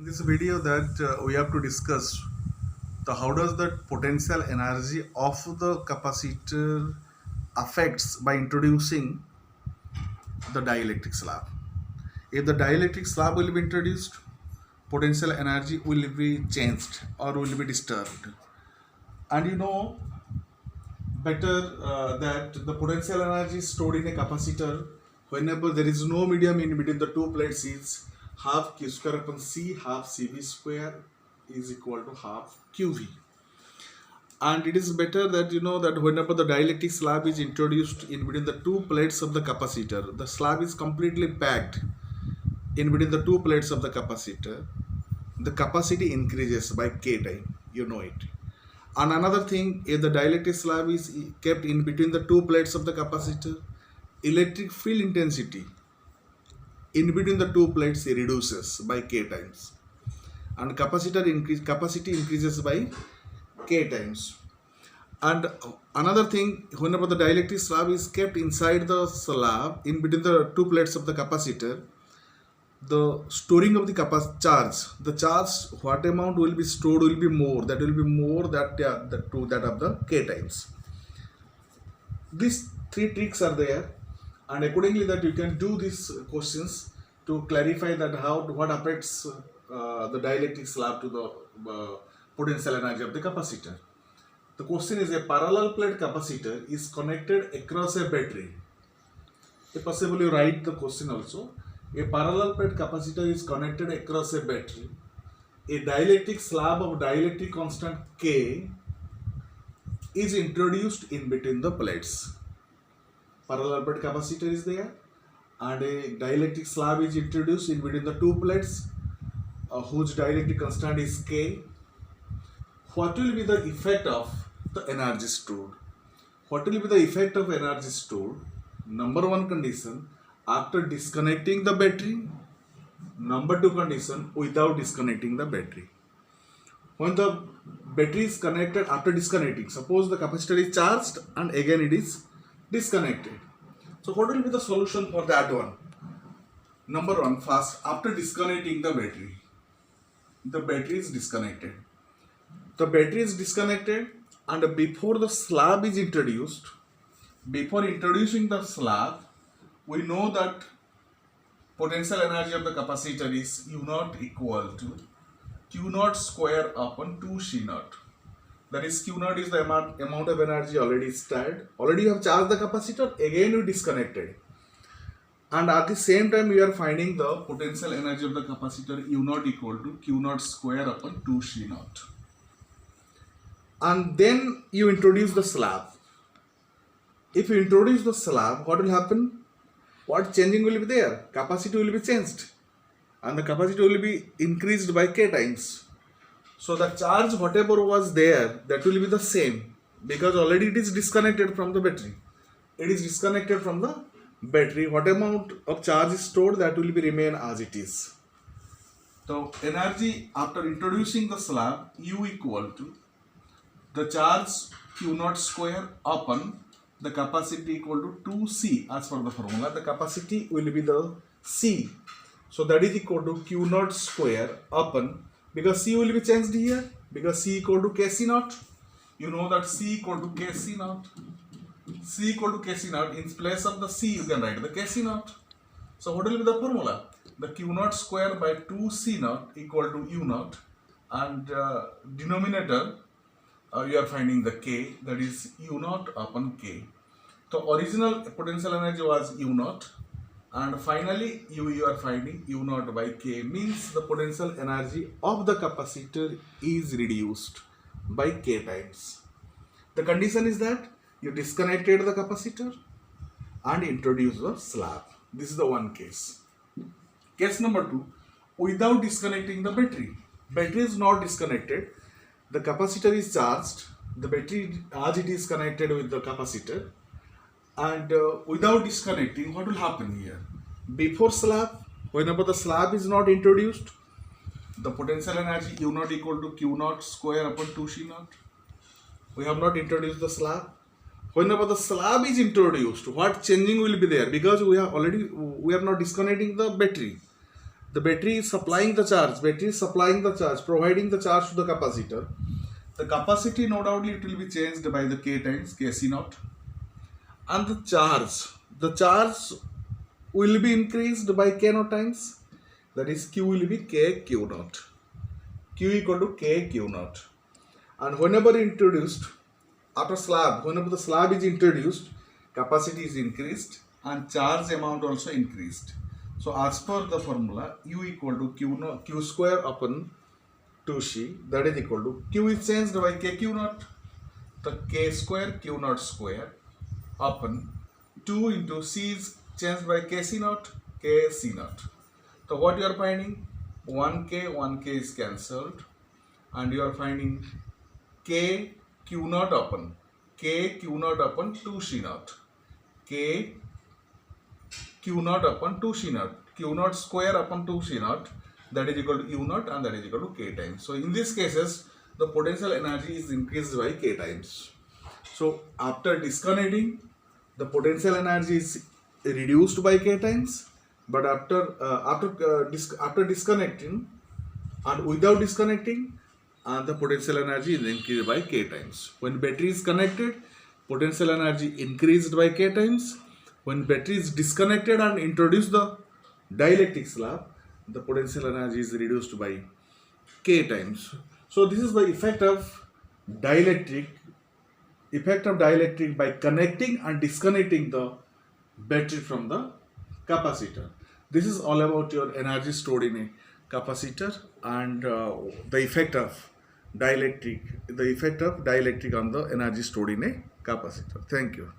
this video that we have to discuss the how does the potential energy of the capacitor affects by introducing the dielectric slab. If the dielectric slab will be introduced, potential energy will be changed or will be disturbed. And you know better that the potential energy stored in a capacitor whenever there is no medium in between the two plates is half q square upon c, half cv square is equal to half qv. And it is better that you know that whenever the dielectric slab is introduced in between the two plates of the capacitor, the slab is completely packed in between the two plates of the capacitor, the capacity increases by k time, you know it. And another thing, if the dielectric slab is kept in between the two plates of the capacitor, electric field intensity in between the two plates reduces by k times, and capacity increases by k times. And another thing, whenever the dielectric slab is kept inside the slab in between the two plates of the capacitor, the storing of the charge, what amount will be stored will be more, that will be more that that of the k times. These three tricks are there, and accordingly that you can do these questions to clarify that what affects the dielectric slab to the potential energy of the capacitor. The question is, a parallel plate capacitor is connected across a battery. If possible, you write the question also. A parallel plate capacitor is connected across a battery. A dielectric slab of dielectric constant K is introduced in between the plates. Parallel plate capacitor is there and a dielectric slab is introduced in between the two plates whose dielectric constant is K. What will be the effect of the energy stored? What will be the effect of energy stored? Number one condition, after disconnecting the battery. Number two condition, without disconnecting the battery. When the battery is connected after disconnecting, suppose the capacitor is charged and again it is disconnected. So what will be the solution for that one? Number one, first, after disconnecting the battery is disconnected. The battery is disconnected, and before the slab is introduced, before introducing the slab, we know that potential energy of the capacitor is U naught equal to Q naught square upon 2 C naught. That is, Q naught is the amount of energy already stored. Already you have charged the capacitor, again you disconnected. And at the same time we are finding the potential energy of the capacitor U naught equal to Q naught square upon 2 C naught. And then you introduce the slab. If you introduce the slab, what will happen? What changing will be there? Capacity will be changed and the capacity will be increased by k times. So the charge whatever was there, that will be the same, because already it is disconnected from the battery. It is disconnected from the battery. What amount of charge is stored, that will be remain as it is. So energy after introducing the slab, U equal to the charge Q naught square upon the capacity equal to 2C as per the formula. The capacity will be the C. So that is equal to Q naught square upon, because C will be changed here, because C equal to Kc naught. You know that C equal to Kc naught. C equal to Kc naught. In place of the C you can write the Kc naught. So what will be the formula? The Q naught square by 2C naught equal to U naught, and denominator you are finding the K, that is U naught upon K. So original potential energy was U naught, and finally you are finding U naught by K, means the potential energy of the capacitor is reduced by K times. The condition is that you disconnected the capacitor and introduced the slab. This is the one case. Case number two, without disconnecting the battery. Battery is not disconnected. The capacitor is charged, the battery as it is connected with the capacitor, and without disconnecting, what will happen here? Before slab, whenever the slab is not introduced, the potential energy U naught equal to Q naught square upon 2 C naught. We have not introduced the slab. Whenever the slab is introduced, what changing will be there? Because we are not disconnecting the battery. the battery is supplying the charge, providing the charge to the capacitor. The capacity, no doubtly it will be changed by the K times Kc naught, and the charge will be increased by K naught times, that is Q will be K Q naught, Q equal to K Q naught. And whenever the slab is introduced, capacity is increased and charge amount also increased. So as per the formula, U equal to Q square upon 2C, that is equal to Q is changed by KQ naught, the K square Q naught square upon 2 into C is changed by KC naught, KC naught. So what you are finding? 1K is cancelled, and you are finding K Q naught upon 2C naught, K Q naught upon 2C naught, Q naught square upon 2C naught, that is equal to U naught, and that is equal to K times. So in these cases, the potential energy is increased by K times. So after disconnecting, the potential energy is reduced by K times, but after disconnecting and without disconnecting, the potential energy is increased by K times. When battery is connected, potential energy increased by K times. When battery is disconnected and introduce the dielectric slab, the potential energy is reduced by K times. So this is the effect of dielectric by connecting and disconnecting the battery from the capacitor. This is all about your energy stored in a capacitor, and the effect of dielectric on the energy stored in a capacitor. Thank you.